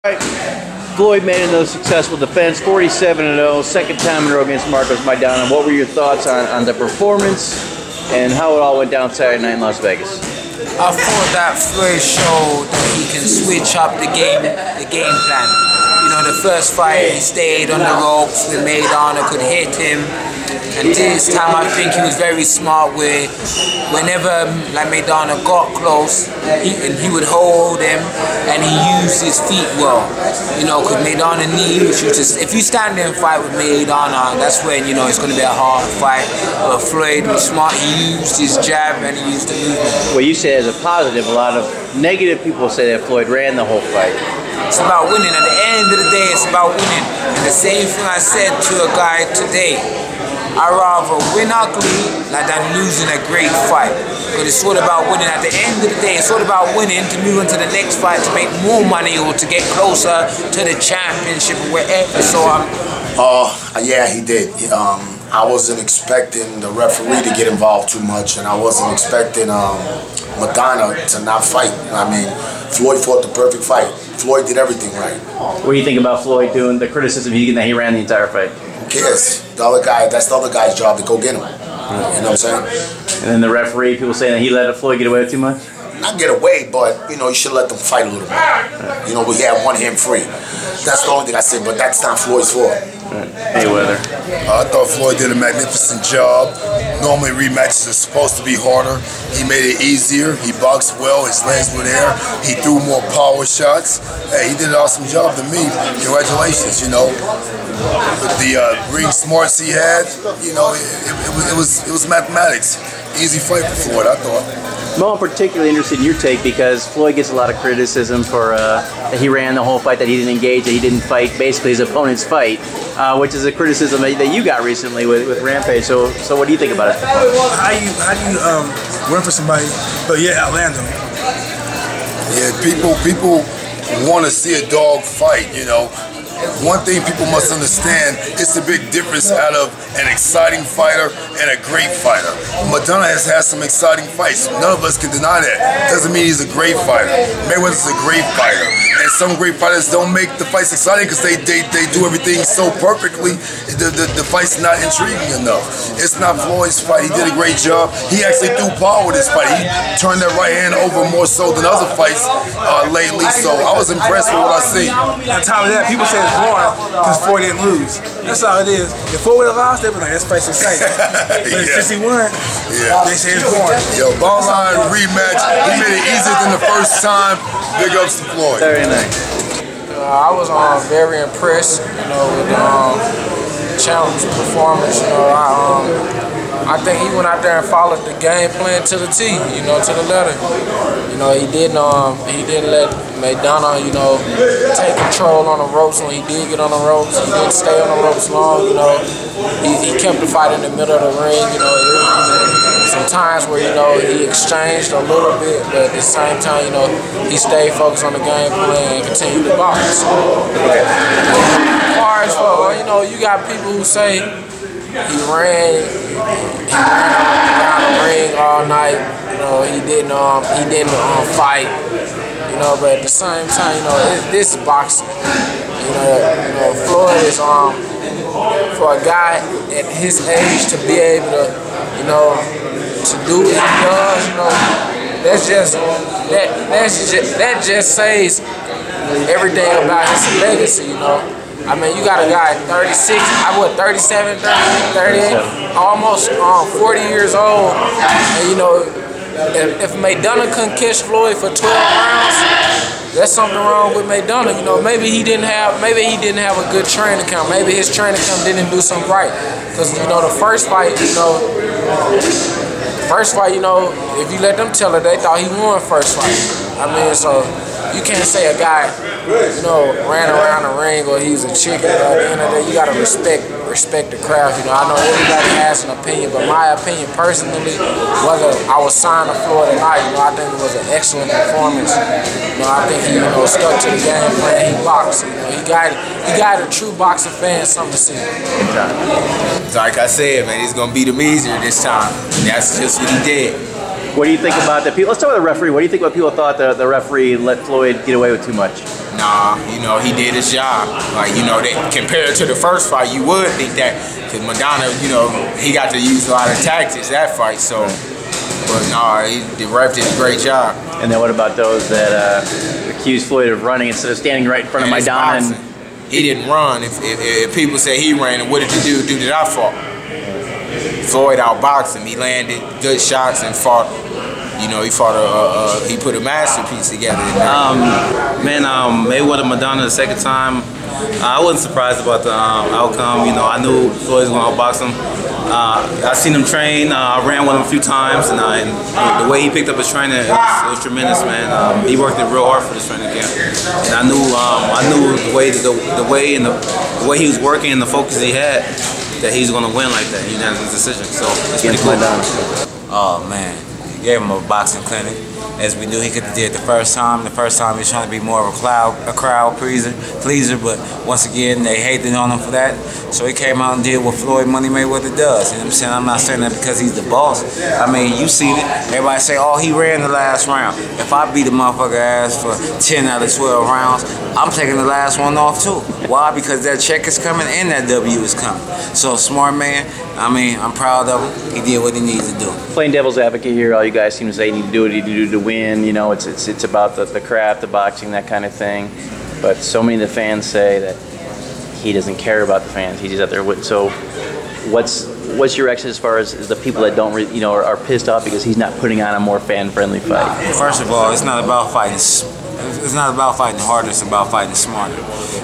Right. Floyd made another successful defense, 47-0, second time in a row against Marcos Maidana. What were your thoughts on the performance and how it all went down Saturday night in Las Vegas? I thought that Floyd showed that he can switch up the game plan. You know, the first fight he stayed on the ropes with Maidana, could hit him. And this time I think he was very smart where whenever like Maidana got close, he would hold him and he used his feet well. You know, because Maidana needs you to, if you stand there and fight with Maidana, that's when, you know, it's going to be a hard fight. But Floyd was smart, he used his jab and he used the movement. Well, you say as a positive, a lot of negative people say that Floyd ran the whole fight. It's about winning. At the end of the day, it's about winning. And the same thing I said to a guy today. I'd rather win ugly like than losing a great fight. Because it's all about winning. At the end of the day, it's all about winning to move into the next fight, to make more money or to get closer to the championship or wherever. So yeah, he did. I wasn't expecting the referee to get involved too much, and I wasn't expecting Maidana to not fight. I mean, Floyd fought the perfect fight. Floyd did everything right. What do you think about Floyd doing the criticism that he ran the entire fight? Who cares? The other guy, that's the other guy's job to go get him. You know what I'm saying? And then the referee, people saying that he let Floyd get away with too much? Not get away, but, you know, you should let them fight a little bit. You know, we had one hand free. That's the only thing I said, but that's not Floyd's fault. Mayweather. I thought Floyd did a magnificent job. Normally rematches are supposed to be harder. He made it easier. He boxed well. His legs were there. He threw more power shots. Hey, he did an awesome job to me. Congratulations, you know. The ring smarts he had, you know, it was mathematics. Easy fight for Floyd, I thought. Mo, I'm particularly interested in your take because Floyd gets a lot of criticism for that he ran the whole fight, that he didn't engage, that he didn't fight basically his opponent's fight, which is a criticism that you got recently with Rampage. So what do you think about it? How do you run for somebody, but yeah, outland them? Yeah, people want to see a dog fight, you know. One thing people must understand, it's a big difference out of an exciting fighter and a great fighter. Maidana has had some exciting fights. None of us can deny that. Doesn't mean he's a great fighter. Mayweather's a great fighter. And some great fighters don't make the fights exciting because they do everything so perfectly, the fight's not intriguing enough. It's not Floyd's fight. He did a great job. He actually threw power with his fight. He turned that right hand over more so than other fights lately. So I was impressed with what I see. On top of that, people say it's boring because Floyd didn't lose. That's all it is. If Floyd would have lost, they would be like, this fight's exciting. But since he won, they say it's boring. Yo, bottom line rematch, he made it easier than the first time. Big ups to Floyd. Very nice. I was very impressed, you know, with Challenge performance. You know, I think he went out there and followed the game plan to the T, you know, to the letter. You know, he didn't let Maidana, you know, take control on the ropes when he did get on the ropes. He didn't stay on the ropes long, you know. He kept the fight in the middle of the ring, you know. Some times where, you know, he exchanged a little bit, but at the same time, you know, he stayed focused on the game plan and continued to box. As far as for, you know, you got people who say he ran around the ring all night. You know, he didn't fight. You know, but at the same time, you know, this is boxing. You know, Floyd is for a guy at his age to be able to, you know, to do what he does. You know, that just says everything about his legacy. You know. I mean, you got a guy at 36, 37, 38, almost 40 years old. And, you know, if Maidana couldn't catch Floyd for 12 rounds, there's something wrong with Maidana. You know, maybe he didn't have a good training camp. Maybe his training camp didn't do something right. Because, you know, the first fight, you know, if you let them tell it, they thought he won first fight. I mean, so you can't say a guy, you know, ran around the ring or he's a chicken. At the end of the day, you gotta respect the craft. You know, I know everybody has an opinion, but my opinion personally, whether I was signed to Floyd or not, you know, I think it was an excellent performance. You know, I think he, you know, stuck to the game plan. He boxed. You know, he got a true boxing fan something to see. Like I said, man, he's gonna beat him easier this time. That's just what he did. What do you think about the people? Let's start with the referee. What do you think about people thought the referee let Floyd get away with too much? nah, you know, he did his job. Like, you know, that compared to the first fight, you would think that, because Maidana, you know, he got to use a lot of tactics that fight, so. But nah, the ref did a great job. And then what about those that accused Floyd of running instead of standing right in front of Maidana? He didn't run. If people say he ran, and what did the dude do that I fought? Floyd outboxed him. He landed good shots and fought. You know, he put a masterpiece together. Mayweather Maidana the second time. I wasn't surprised about the outcome. You know, I knew Floyd was going to outbox him. I seen him train. I ran with him a few times, and the way he picked up his training, it was tremendous, man. He worked it real hard for this training camp, and I knew the way he was working and the focus he had, that he was going to win like that. He had his decision, so it's pretty cool. Oh man, he gave him a boxing clinic. As we knew he could have did the first time. The first time he was trying to be more of a crowd pleaser, but once again they hated on him for that. So he came out and did what Floyd Money Mayweather does. You know what I'm saying? I'm not saying that because he's the boss. I mean, you seen it. Everybody say, oh, he ran the last round. If I beat a motherfucker ass for 10 out of 12 rounds, I'm taking the last one off too. Why? Because that check is coming and that W is coming. So smart man. I mean, I'm proud of him. He did what he needed to do. Playing devil's advocate here, all you guys seem to say you need to do what you need to do to win. You know, it's about the craft, the boxing, that kind of thing. But so many of the fans say that he doesn't care about the fans. He's just out there with. So, what's your reaction as far as the people that don't, are pissed off because he's not putting on a more fan-friendly fight? First of all, it's not about fighting. It's not about fighting harder. It's about fighting smarter.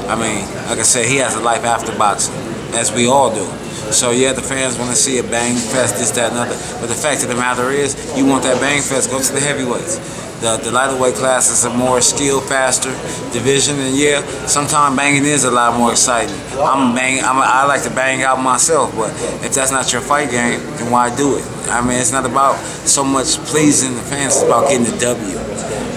I mean, like I said, he has a life after boxing, as we all do. So yeah, the fans want to see a bang fest, this, that, and other. But the fact of the matter is, you want that bang fest, go to the heavyweights. The lighter weight class is a more skilled, faster division, and yeah, sometimes banging is a lot more exciting. I like to bang out myself, but if that's not your fight game, then why do it? I mean, it's not about so much pleasing the fans, it's about getting the W.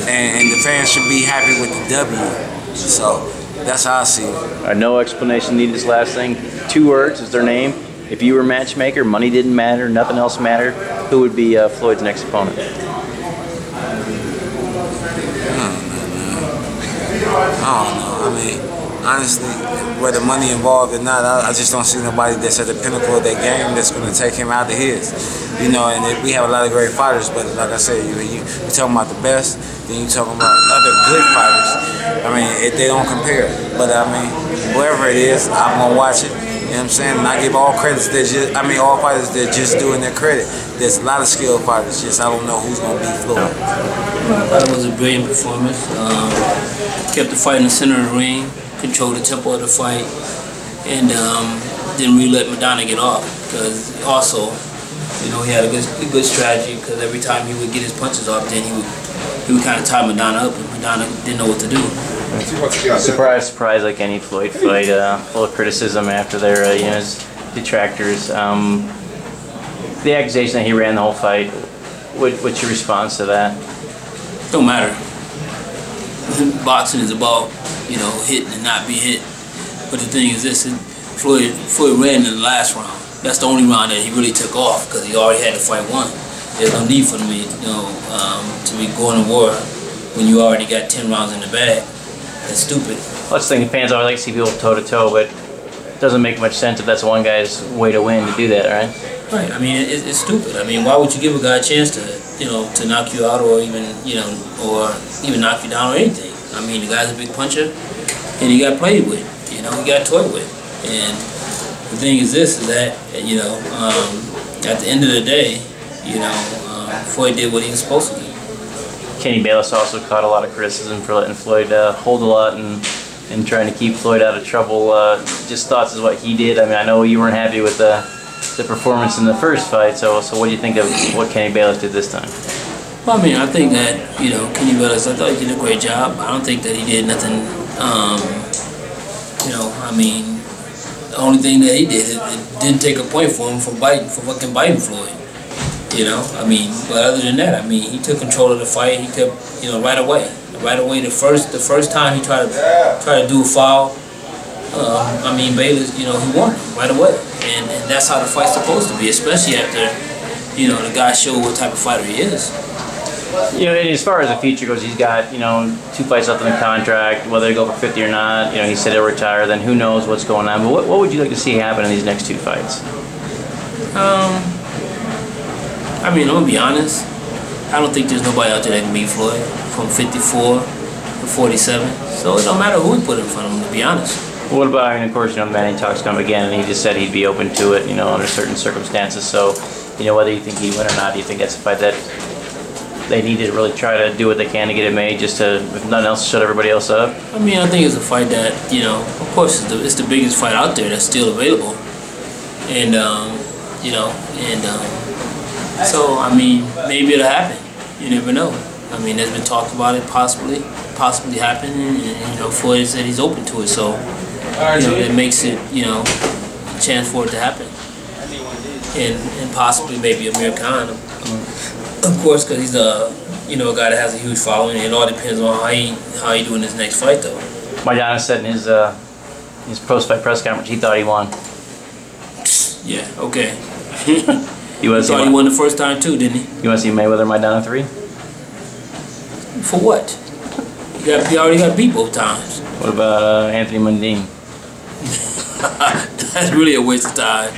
And the fans should be happy with the W. So that's how I see it. No explanation needed. This last thing. 2 words is their name. If you were matchmaker, money didn't matter, nothing else mattered, who would be Floyd's next opponent? I don't know. I mean, honestly, whether money involved or not, I just don't see nobody that's at the pinnacle of their game that's going to take him out of his. You know, and we have a lot of great fighters, but like I said, you're talking about the best, then you're talking about other good fighters. I mean, they don't compare. But I mean, whoever it is, I'm going to watch it. You know what I'm saying? And I give all credits all fighters that just doing their credit. There's a lot of skilled fighters, just I don't know who's going to beat Floyd. I thought it was a brilliant performance. Kept the fight in the center of the ring, controlled the tempo of the fight, and didn't really let Maidana get off. Because also, you know, he had a good strategy, because every time he would get his punches off, then he would kind of tie Maidana up, and Maidana didn't know what to do. Surprise, like any Floyd fight, full of criticism after their his detractors. The accusation that he ran the whole fight. What's your response to that? Don't matter. Boxing is about, you know, hitting and not be hit. But the thing is this: Floyd ran in the last round. That's the only round that he really took off, because he already had the fight won. There's no need for me, to be going to war when you already got 10 rounds in the bag. That's stupid. Let's think fans always like to see people toe-to-toe, but it doesn't make much sense if that's one guy's way to win to do that, right? Right. I mean, it's stupid. I mean, why would you give a guy a chance to knock you out, or even, or even knock you down or anything? I mean, the guy's a big puncher, and he got played with. He got toyed with. And the thing is this: is that at the end of the day, Floyd did what he was supposed to do. Kenny Bayless also caught a lot of criticism for letting Floyd hold a lot and trying to keep Floyd out of trouble. Just thoughts as what he did. I mean, I know you weren't happy with the performance in the first fight, so what do you think of what Kenny Bayless did this time? Well, I mean, I think that, Kenny Bayless, I thought he did a great job. I don't think that he did nothing, I mean, the only thing that he did, it didn't take a point for him for fucking biting Floyd. I mean, but other than that, I mean, he took control of the fight. He kept, right away, the first time he tried to do a foul, I mean, Bayless, he won right away, and that's how the fight's supposed to be, especially after, the guy showed what type of fighter he is. You know, and as far as the future goes, he's got, you know, 2 fights left in the contract. Whether they go for 50 or not, you know, he said he'll retire. Then who knows what's going on? But what would you like to see happen in these next 2 fights? I mean, I'm gonna be honest. I don't think there's nobody out there that can beat Floyd from 54 to 47. So it don't matter who we put in front of him, to be honest. Well, what about, I mean, of course, you know, Manny talks come again, and he just said he'd be open to it, you know, under certain circumstances. So, you know, whether you think he'd win or not, do you think that's a fight that they need to really try to do what they can to get it made, just to, if nothing else, shut everybody else up? I mean, I think it's a fight that, you know, of course, it's the biggest fight out there that's still available. And, you know, and so, I mean, maybe it'll happen. You never know. I mean, there's been talk about it possibly happening, and you know, Floyd said he's open to it. So, you know, it makes it, you know, a chance for it to happen, and possibly maybe Amir Khan, of course, because he's a, you know, a guy that has a huge following. It all depends on how he do in his next fight, though. Maidana said in his post-fight press conference he thought he won. Yeah. Okay. You thought he won the first time too, didn't he? You want to see Mayweather Maidana 3? For what? He already got beat both times. What about Anthony Mundine? That's really a waste of time.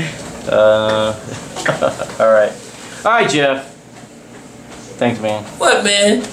All right, Jeff. Thanks, man. What, man?